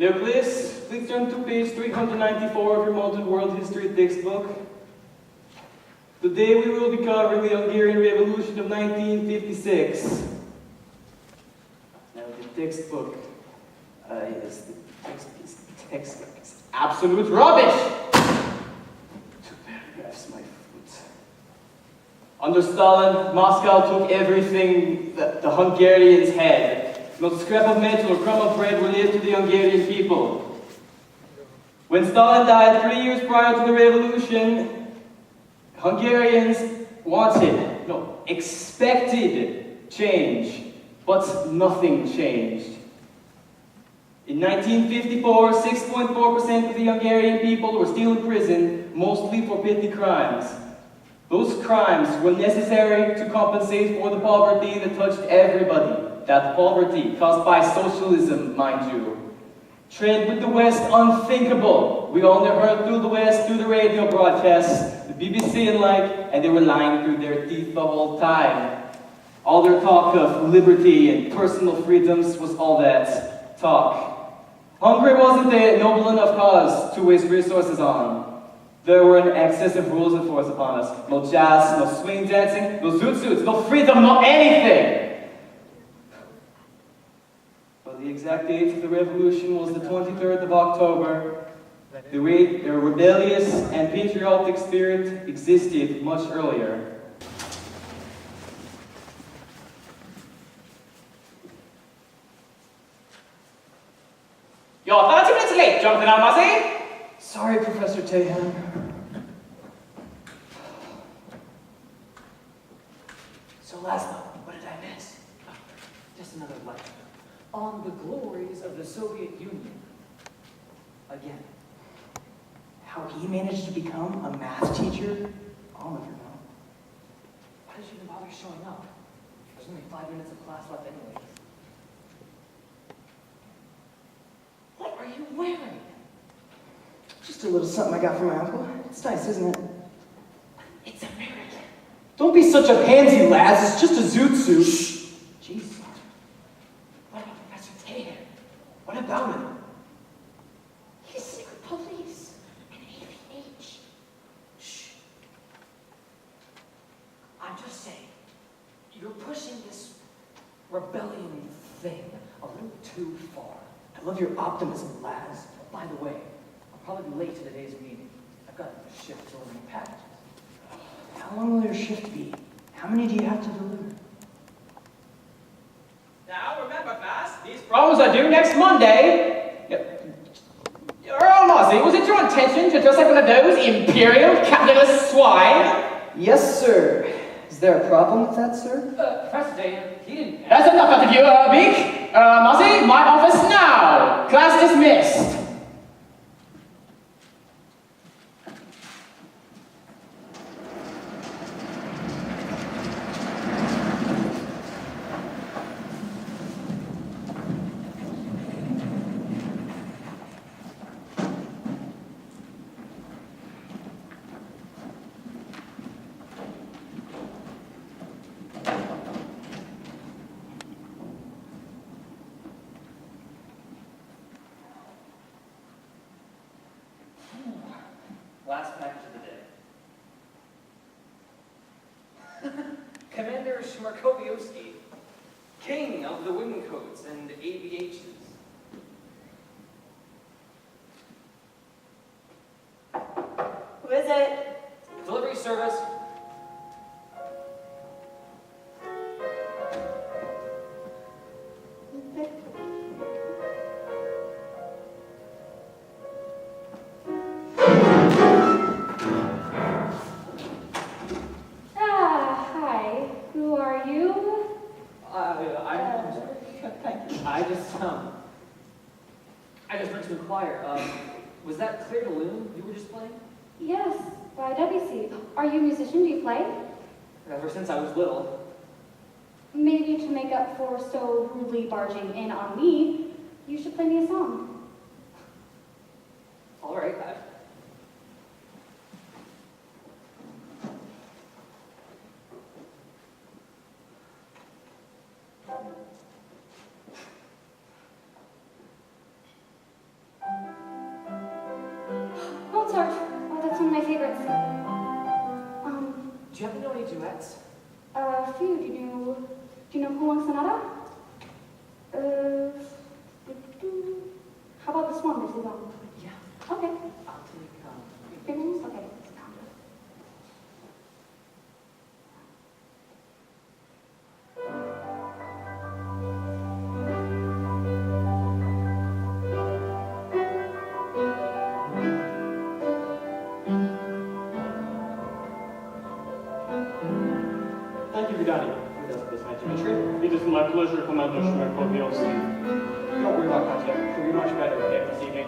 Nucleus, please turn to page 394 of your Modern World History textbook. Today we will be covering the Hungarian Revolution of 1956. Now the textbook is absolute rubbish! 2 paragraphs, my foot. Under Stalin, Moscow took everything that the Hungarians had. Not a scrap of metal or crumb of bread were left to the Hungarian people. When Stalin died 3 years prior to the revolution, Hungarians expected change, but nothing changed. In 1954, 6.4% of the Hungarian people were still in prison, mostly for petty crimes. Those crimes were necessary to compensate for the poverty that touched everybody. That poverty caused by socialism, mind you. Trade with the West, unthinkable. We only heard through the West, through the radio broadcasts, the BBC and they were lying through their teeth the whole time. All their talk of liberty and personal freedoms was all that talk. Hungary wasn't a noble enough cause to waste resources on. There were an excess of rules enforced upon us. No jazz, no swing dancing, no zoot suits, no freedom, no anything! The exact date of the revolution was the 23rd of October. The rebellious and patriotic spirit existed much earlier. You're 30 minutes late, Jonathan Almasi. Sorry, Professor Tehan. So Laszlo, what did I miss? Oh, just another lecture on the glories of the Soviet Union. Again. How he managed to become a math teacher, I'll never know. Why did you even bother showing up? There's only 5 minutes of class left anyways. What are you wearing? Just a little something I got from my uncle. It's nice, isn't it? It's American. Don't be such a pansy, lads. It's just a zoot suit. Shh. Jeez. What about Professor Taylor? What about him? He's secret police and AVH. Shh. I'm just saying, you're pushing this rebellion thing a little too far. I love your optimism, lads. By the way, I'll probably be late to today's meeting. I've got a shift delivering packages. How long will your shift be? How many do you have to deliver? Now, remember, class, these problems are due next Monday. Earl Mozzie, was it your intention to dress like one of those imperial capitalist swine? Yes, sir. Is there a problem with that, sir? Professor Day, he didn't... That's enough out of you, Beak. Mozzie, my office now. Class dismissed. Last package of the day. Commander Shmarkoviowski, king of the Wingcoats and AVHs. Who is it? Delivery service. I just meant to inquire, was that Clear to Loon you were just playing? Yes, by Debussy. Are you a musician? Do you play? Ever since I was little. Maybe to make up for so rudely barging in on me, you should play me a song. All right. Mozart. Oh, that's one of my favorites. Do you happen to know any duets? A few. Do you know Who Wants Sonata? How about the Swan by Cezanne? Yeah. Okay. I'll take, Fingers? Okay. Thank you for dining with us this night, Dimitri. It is my pleasure, Commander Shmerkoviosi. Don't worry about Katya. She'll be much better again this evening.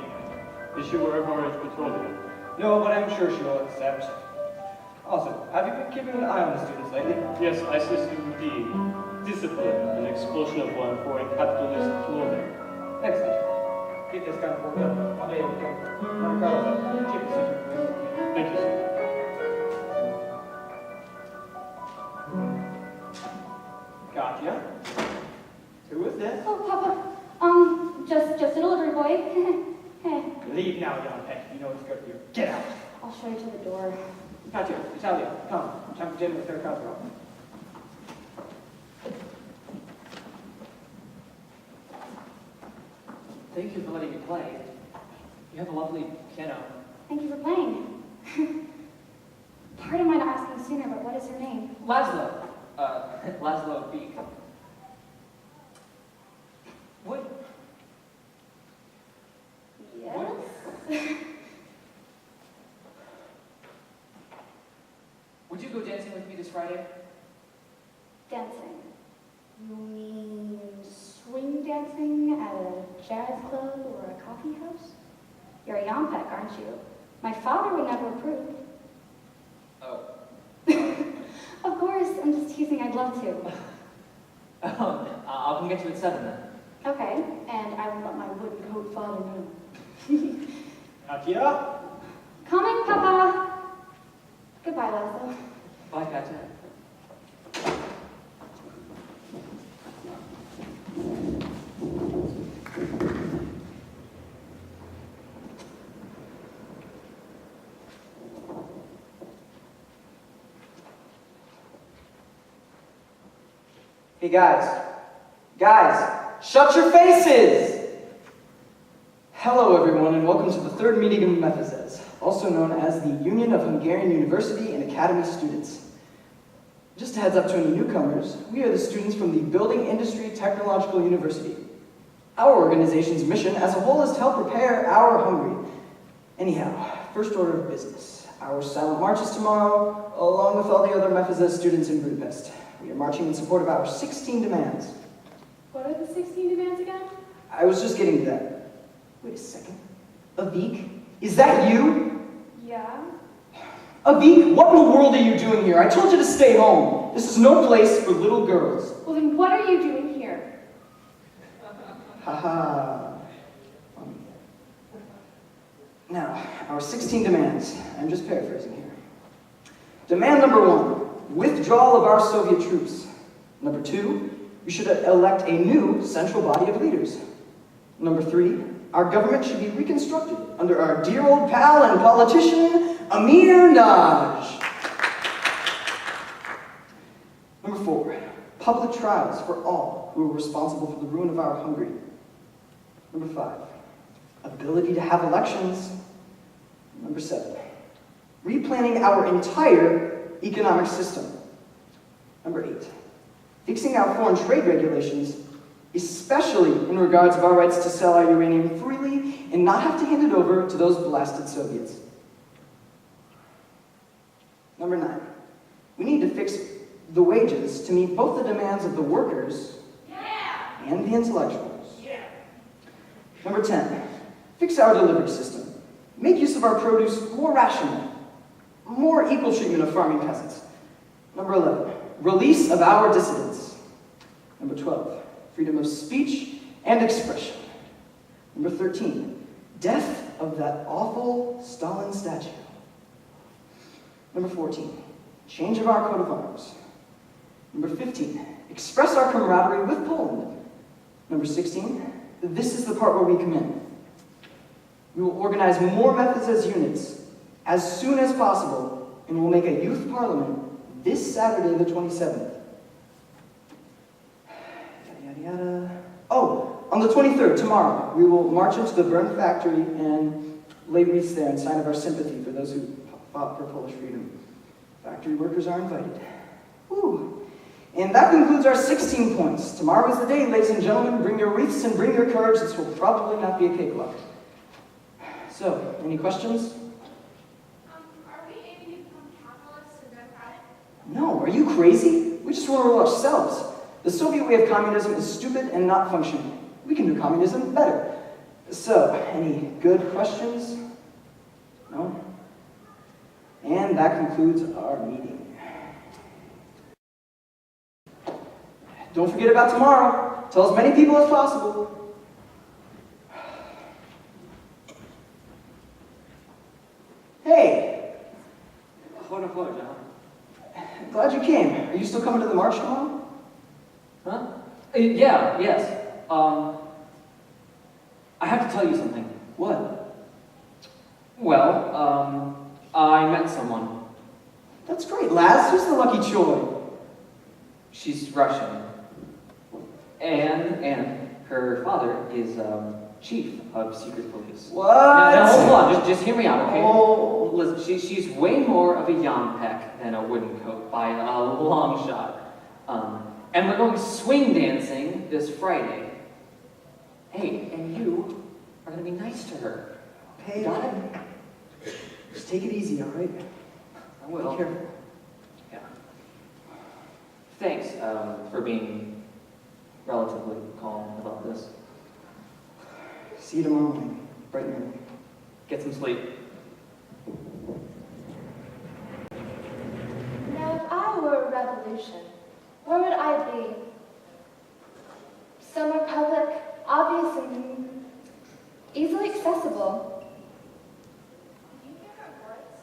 Is she aware of our age petroleum? No, but I'm sure she will accept. Also, have you been keeping an eye on the students lately? Yes, I system D. Discipline, an explosion of one foreign capitalist clothing. Excellent. Keep this kind of work up. One day you'll become Carlos, chief secret police. Thank you, sir. Katya? Who is this? Oh, Papa. Just a delivery boy. Leave now, young pet. You know what's good for you. Get out! I'll show you to the door. Katya, Italia, come. Time for dinner with Herr Cosgrove. Thank you for letting me play. You have a lovely piano. Thank you for playing. Pardon my not asking sooner, but what is your name? Laszlo. Laszlo Beek. What? Yes? Would you go dancing with me this Friday? Dancing. You mean swing dancing at a jazz club or a coffee house? You're a Yompek, aren't you? My father would never approve. Oh. Of course, I'm just teasing, I'd love to. I'll come get you at 7 then. Okay, and I won't let my wooden coat father know. Katya? Coming, Papa! Goodbye, Laszlo. Bye, Katya. Hey guys, shut your faces! Hello everyone and welcome to the third meeting of MEFAZES, also known as the Union of Hungarian University and Academy Students. Just a heads up to any newcomers, we are the students from the Building Industry Technological University. Our organization's mission as a whole is to help prepare our Hungary. Anyhow, first order of business. Our silent march is tomorrow, along with all the other MEFAZES students in Budapest. We are marching in support of our 16 demands. What are the 16 demands again? I was just getting to that. Wait a second. Avik? Is that you? Yeah? Avik, what in the world are you doing here? I told you to stay home. This is no place for little girls. Well, then what are you doing here? Haha. Now, our 16 demands. I'm just paraphrasing here. Demand number 1, withdrawal of our Soviet troops. Number 2, we should elect a new central body of leaders. Number 3, our government should be reconstructed under our dear old pal and politician, Amir Naj. Number 4, public trials for all who are responsible for the ruin of our Hungary. Number 5, ability to have elections. Number 7, replanning our entire economic system. Number 8, fixing our foreign trade regulations, especially in regards of our rights to sell our uranium freely and not have to hand it over to those blasted Soviets. Number 9, we need to fix the wages to meet both the demands of the workers and the intellectuals. Number 10, fix our delivery system. Make use of our produce more rationally. More equal treatment of farming peasants. Number 11, release of our dissidents. Number 12, freedom of speech and expression. Number 13, death of that awful Stalin statue. Number 14, change of our coat of arms. Number 15, express our camaraderie with Poland. Number 16, this is the part where we come in. We will organize more MEFAZES units as soon as possible, and we'll make a youth parliament this Saturday, the 27th. Yada, yada, yada. Oh, on the 23rd, tomorrow, we will march into the Bern factory and lay wreaths there in sign of our sympathy for those who fought for Polish freedom. Factory workers are invited. Woo. And that concludes our 16 points. Tomorrow is the day, ladies and gentlemen. Bring your wreaths and bring your courage. This will probably not be a cakewalk. So, any questions? Are we aiming to become capitalist and democratic? No, are you crazy? We just want to rule ourselves. The Soviet way of communism is stupid and not functioning. We can do communism better. So, any good questions? No? And that concludes our meeting. Don't forget about tomorrow. Tell as many people as possible. Hey! Hold on, John. Glad you came. Are you still coming to the march tomorrow? Huh? Yes. I have to tell you something. What? Well, I met someone. That's great, Laz. Who's the lucky Choi? She's Russian. And her father is chief of secret police. What? Now, hold on, just hear me out, okay? Oh. Listen, she's way more of a Yampek than a wooden coat by a long shot. And we're going swing dancing this Friday. Hey, and you are going to be nice to her. Hey, Got it? just take it easy, all right? I will. Be careful. Yeah. Thanks for being relatively calm about this. See you tomorrow morning, bright and early. Get some sleep. Now, if I were a revolution, where would I be? Somewhere public, obvious, and easily accessible. Do you hear her voice?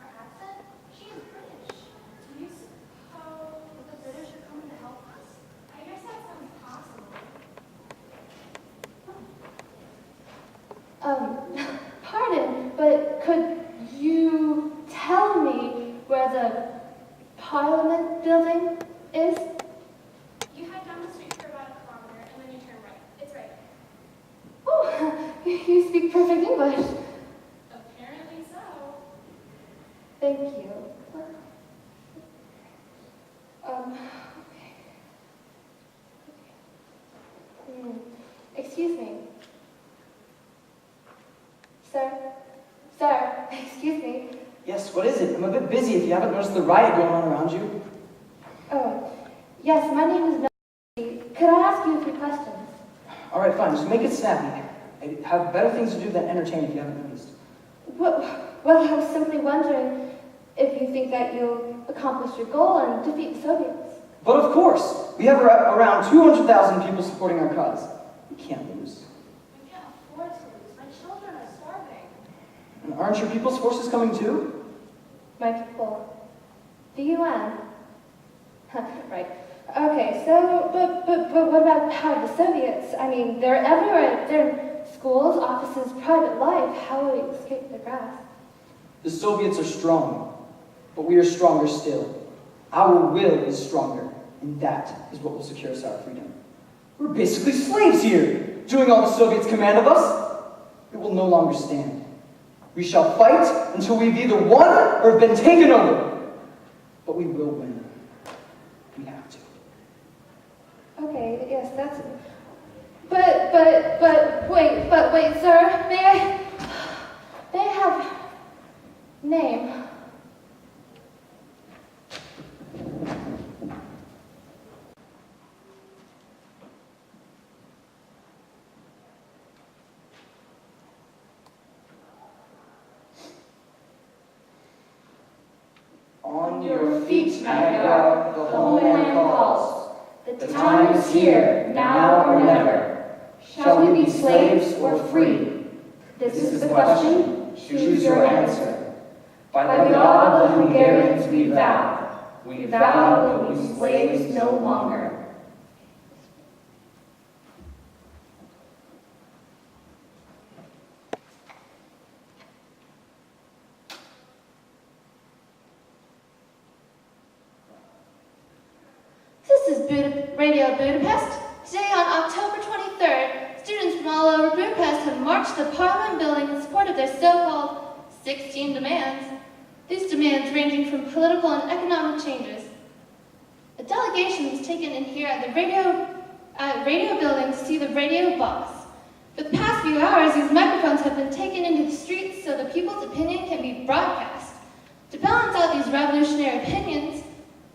Her accent? She is British. Do you suppose the British are coming to help us? I guess that sounds possible. Pardon, but could you tell me where the Parliament building is? You head down the street for about a kilometer and then you turn right. It's right. Oh, you speak perfect English. Apparently so. Thank you. Okay. Excuse me. Sir, excuse me. Yes, what is it? I'm a bit busy if you haven't noticed the riot going on around you. Oh, yes, my name is Melody. Could I ask you a few questions? All right, fine, just make it snappy. I have better things to do than entertain if you haven't noticed. Well, I was simply wondering if you think that you'll accomplish your goal and defeat the Soviets. But of course, we have around 200,000 people supporting our cause. We can't lose. We can't afford to lose. My children are starving. And aren't your people's forces coming too? My people. The UN. Right. Okay, so, but what about the power of the Soviets? I mean, they're everywhere. They're in schools, offices, private life. How will we escape their grasp? The Soviets are strong, but we are stronger still. Our will is stronger, and that is what will secure us our freedom. We're basically slaves here, doing all the Soviets command of us. It will no longer stand. We shall fight until we've either won or have been taken over. But we will win. We have to. Okay, yes, that's... But wait, sir, may I have name? On your feet, Niagara, the homeland calls. The time is here, now or never. Shall we be slaves or free? This is the question. Choose your answer. By the God of the Hungarians we vow. We vow we'll be slaves no longer. This is Radio Budapest. Today on October 23rd, students from all over Budapest have marched to the Parliament building in support of their so-called 16 demands. These demands ranging from political and economic changes. A delegation was taken in here at the radio building to see the radio box. For the past few hours, these microphones have been taken into the streets so the people's opinion can be broadcast. To balance out these revolutionary opinions,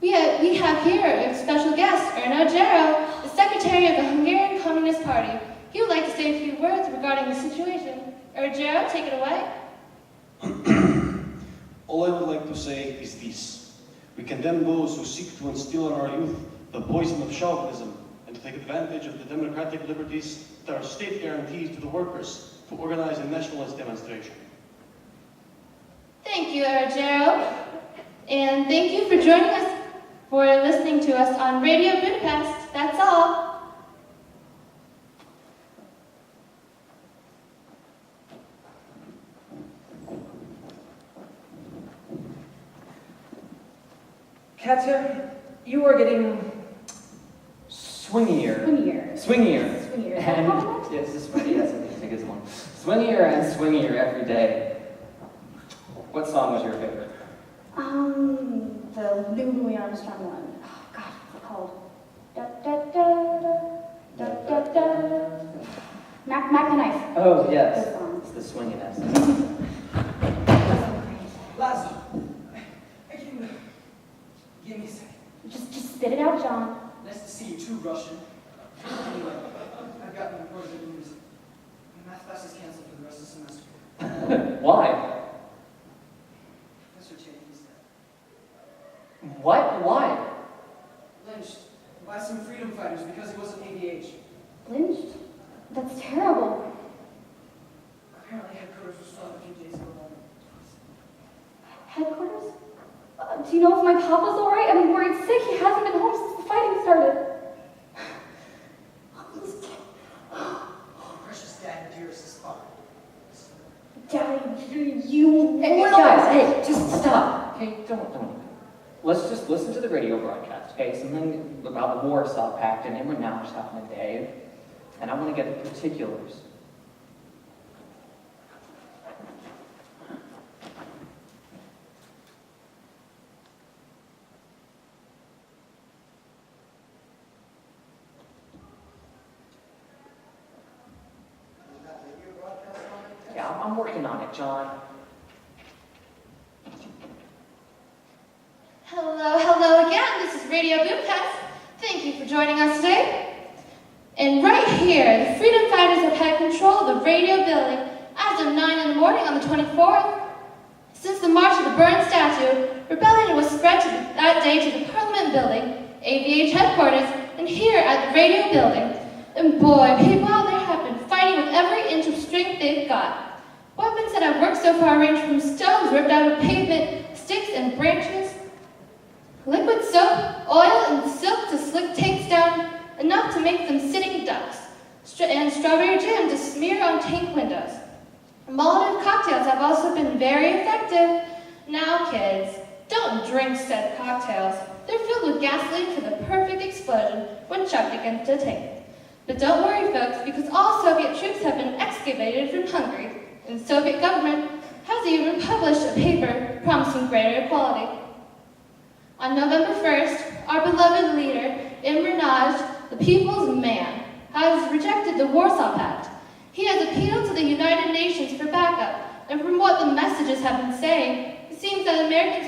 we have here a special guest, Erno Gero, the secretary of the Hungarian Communist Party. He would like to say a few words regarding the situation. Gero, take it away. All I would like to say is this. We condemn those who seek to instill in our youth the poison of chauvinism and to take advantage of the democratic liberties that our state guarantees to the workers to organize a nationalist demonstration. Thank you, Gero. And thank you for joining us, for listening to us on Radio Budapest. That's all. Katya, you are getting swingier. Swingier. Swingier. Swingier. And yes, this is yes, I think it's one. Swingier and swingier every day. What song was your favorite? The Louis Armstrong one. Oh, God, what's it called? Da da da da da da da. Mac the Knife. Oh yes, Good song. it's the swinginess. Lazo, can you give me a second? Just spit it out, John. Nice to see you too, Russian. Anyway, I've gotten important news. My math class is canceled for the rest of the semester. Why? Professor Cheney's dead. What? Why? Lynched by some freedom fighters because he wasn't ADH. Lynched? That's terrible. Apparently headquarters was found a few days ago. Headquarters? Do you know if my papa's alright? I'm worried sick. He hasn't been home since the fighting started. Precious dad and dearest is fine. Daddy, you Hey, will. guys, hey, just stop. Okay, don't. Let's just listen to the radio broadcast, okay? Something about the Warsaw Pact and Imre Nausch happened today, and I want to get the particulars. Yeah, I'm working on it, John. Hello again. This is Radio Budapest. Thank you for joining us today. And right here, the freedom fighters have had control of the radio building as of 9 in the morning on the 24th. Since the march of the burned statue, rebellion was spread that day to the Parliament building, AVH headquarters, and here at the radio building. And boy, people out there have been fighting with every inch of strength they've got. Weapons that have worked so far range from stones ripped out of pavement, sticks and branches, liquid soap, oil, and silk to slick tanks down, enough to make them sitting ducks, and strawberry jam to smear on tank windows. Molotov cocktails have also been very effective. Now, kids, don't drink said cocktails. They're filled with gasoline for the perfect explosion when chucked against a tank. But don't worry, folks, because all Soviet troops have been excavated from Hungary, and the Soviet government has even published a paper promising greater equality. On November 1st, our beloved leader, Imre Nausch, the people's man, has rejected the Warsaw Pact. He has appealed to the United Nations for backup, and from what the messages have been saying, it seems that Americans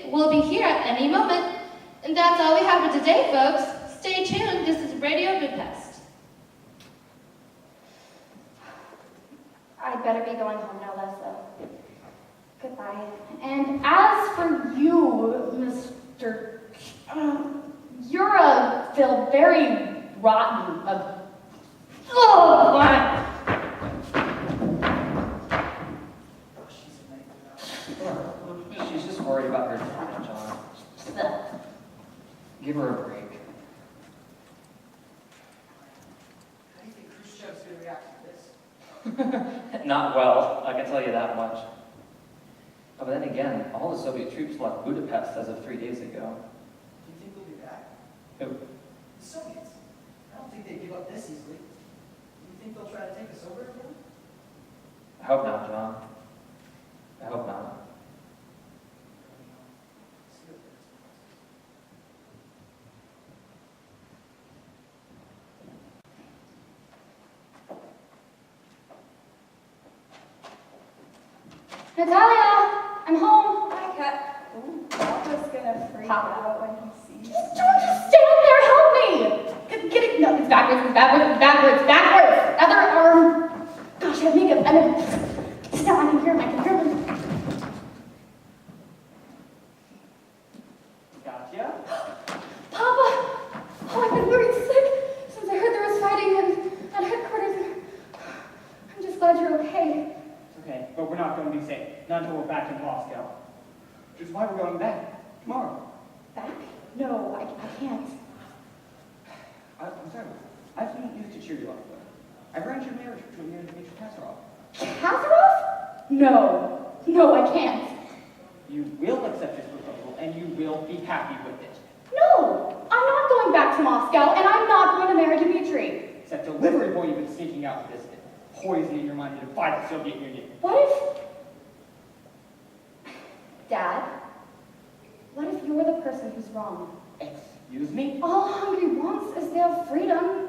will be here at any moment. And that's all we have for today, folks. Stay tuned. This is Radio Budapest. I'd better be going home no less, though. Goodbye. And as for you, Mr. You're feel very rotten of. Oh, She's just worried about her dad, John. Give her a break. How do you think Khrushchev's going to react to this? Not well, I can tell you that much. Oh, but then again, all the Soviet troops left Budapest as of 3 days ago. Do you think they'll be back? Who? think they'd give up this easily. Do you think they'll try to take us over again? I hope not, John. I hope not. Natalia, I'm home. Hi, Kat. Ooh, Papa's gonna freak Papa. out when he sees Just don't just stand there. Help me. Get it. No, it's backwards. It's backwards. It's backwards. Backwards. Other arm. Gosh, I have makeup. Sit down. I can hear him. I can hear him. Gotcha. Papa. Oh, I've been worried sick since I heard there was fighting at headquarters. I'm just glad you're okay. Okay, but we're not going to be safe. Not until we're back in Moscow. Which is why we're going back tomorrow. Back? No, I can't. I'm sorry. I've been used to cheer you up. I've arranged your marriage between you and Dmitry Kasparov. Kasparov? No, I can't. You will accept his proposal, and you will be happy with it. No, I'm not going back to Moscow, and I'm not going to marry Dmitri. It's that delivery boy you've been sneaking out with this poison in your mind to defy the Soviet Union. What if... Dad, what if you're the person who's wrong? Excuse me? All Hungary wants is their freedom.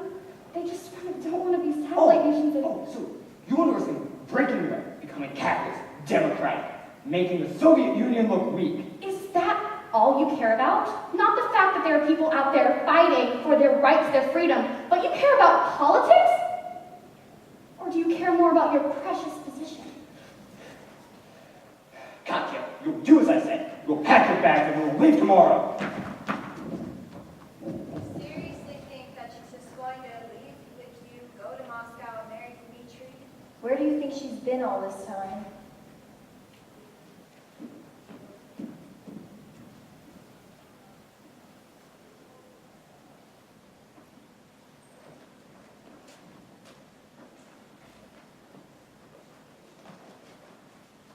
They just don't want to be satellite nations. So you want to risk breaking away, becoming capitalist, democratic, making the Soviet Union look weak. Is that all you care about? Not the fact that there are people out there fighting for their rights, their freedom, but you care about politics? Or do you care more about your precious position? Katya, you'll do as I said. You'll pack your bags and we'll leave tomorrow. You seriously think that she's just going to leave with you, go to Moscow and marry Dmitri? Where do you think she's been all this time?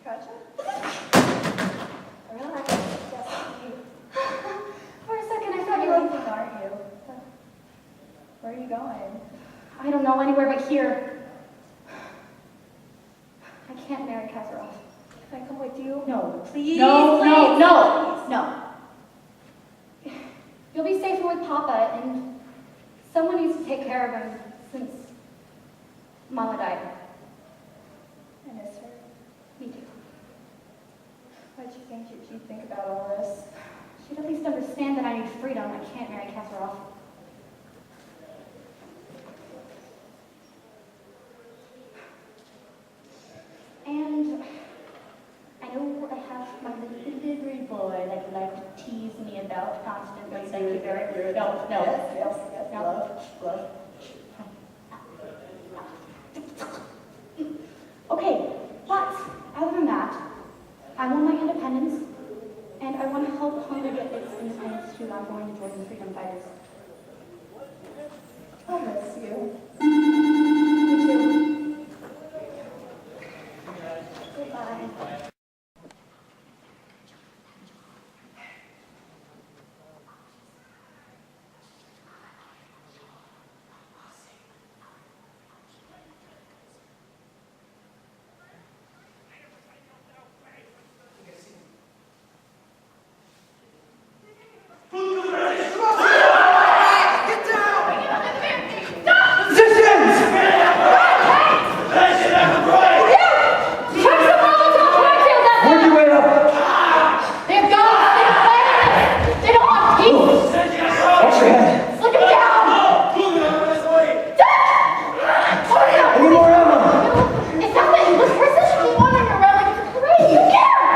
Katya? Relax, it's just you. For a second, I thought you You're were... leaving, aren't you? Where are you going? I don't know anywhere but here. I can't marry Kasparov. Can I come with you? No. Please, No, please, no, no, please. no. You'll be safer with Papa, and someone needs to take care of him since Mama died. I miss her. Me too. Why'd you think she'd think about all this? She'd at least understand that I need freedom. I can't marry Kasparov. And I know I have my little delivery boy that you like to tease me about constantly. Thank you very much. No, no. Yes, No. love. Okay, but other than that, I want my independence, and I want to help Hungary get its independence too. I'm going to join the freedom fighters. I'll miss you. Me too. Goodbye. Work your way up. They're gone! They're fighting! They don't want peace! Watch your head. Look him down! I need more ammo. It's not that English person keep wandering around like it's a parade! You care!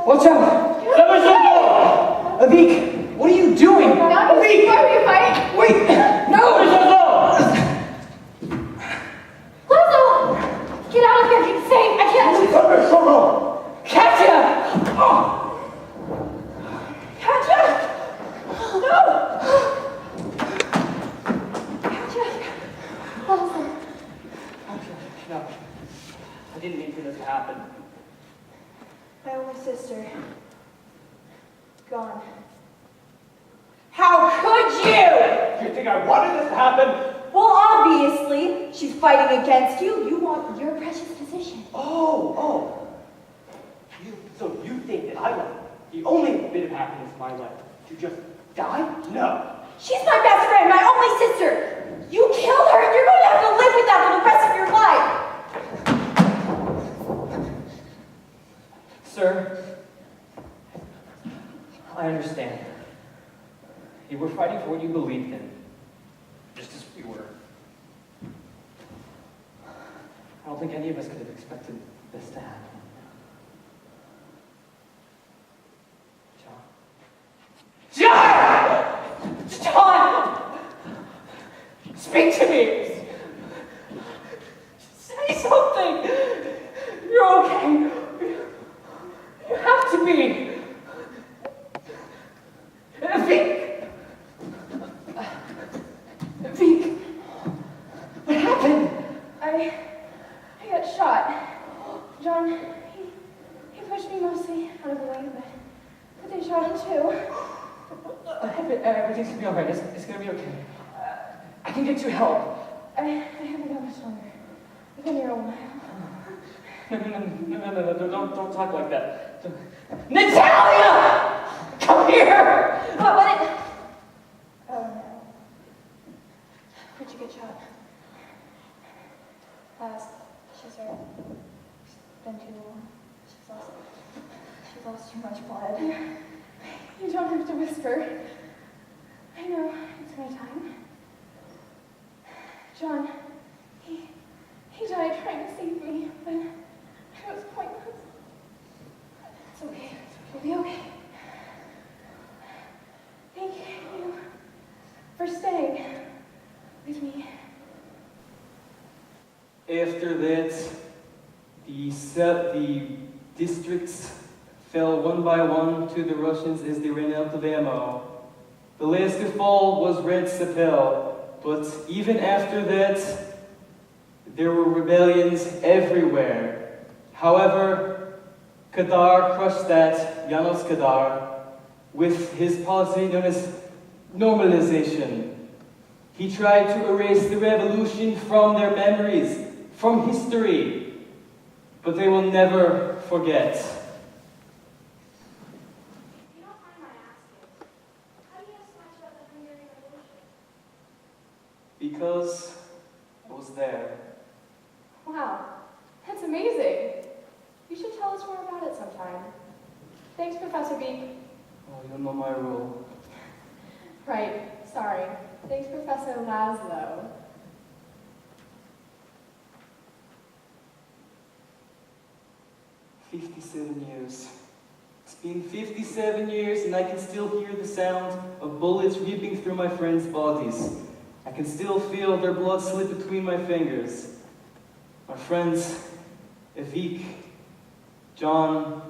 Watch out. Avik, what are you doing? Now you why are you fighting? Wait. No. Lazo! Get out of here! Keep safe! I can't... Katya! Katya! No! Katya! Lazo. No. I didn't mean for this to happen. My only sister. Gone. How could you? think I wanted this to happen? Well, obviously, she's fighting against you. You want your precious position. So you think that I want the only bit of happiness in my life to just die? No. She's my best friend, my only sister. You killed her, and you're going to have to live with that for the rest of your life. Sir, I understand. You were fighting for what you believed in, just as we were. I don't think any of us could have expected this to happen. John! Speak to me! Say something! You're okay. You have to be. Vic! What happened? I got shot. John, he pushed me mostly out of the way, but they shot him too. Everything's gonna be alright. It's gonna be okay. I can get you help. I haven't got much longer. I've been here a while. No, don't talk like that. Natalia! Come here! What? Oh no. Where'd you get shot? She's hurt. It's been too long. She's lost too much blood. You don't have to whisper. I know, it's my time. John, he died trying to save me, but it was pointless. It's okay. You'll be okay. Thank you for staying with me. After that, the districts fell one by one to the Russians as they ran out of ammo. The last to fall was Red Sapel, but even after that, there were rebellions everywhere. However, Kadar crushed that, Janos Kadar, with his policy known as normalization. He tried to erase the revolution from their memories, from history, but they will never forget. If you don't mind my asking, how do you know so much about the Hungarian Revolution? Because I was there. Wow, that's amazing. You should tell us more about it sometime. Thanks, Professor Beak. Oh, you don't know my rule. Right, sorry. Thanks, Professor Laszlo. 57 years. It's been 57 years and I can still hear the sound of bullets ripping through my friends' bodies. I can still feel their blood slip between my fingers. My friends, Evik, John,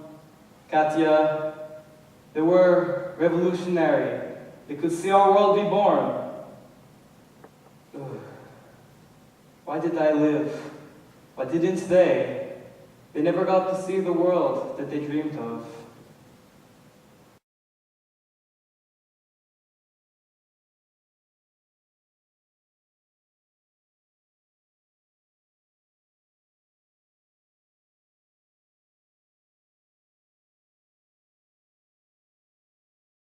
Katya, they were revolutionary. They could see our world be born. Ugh. Why did I live? Why didn't they? They never got to see the world that they dreamed of.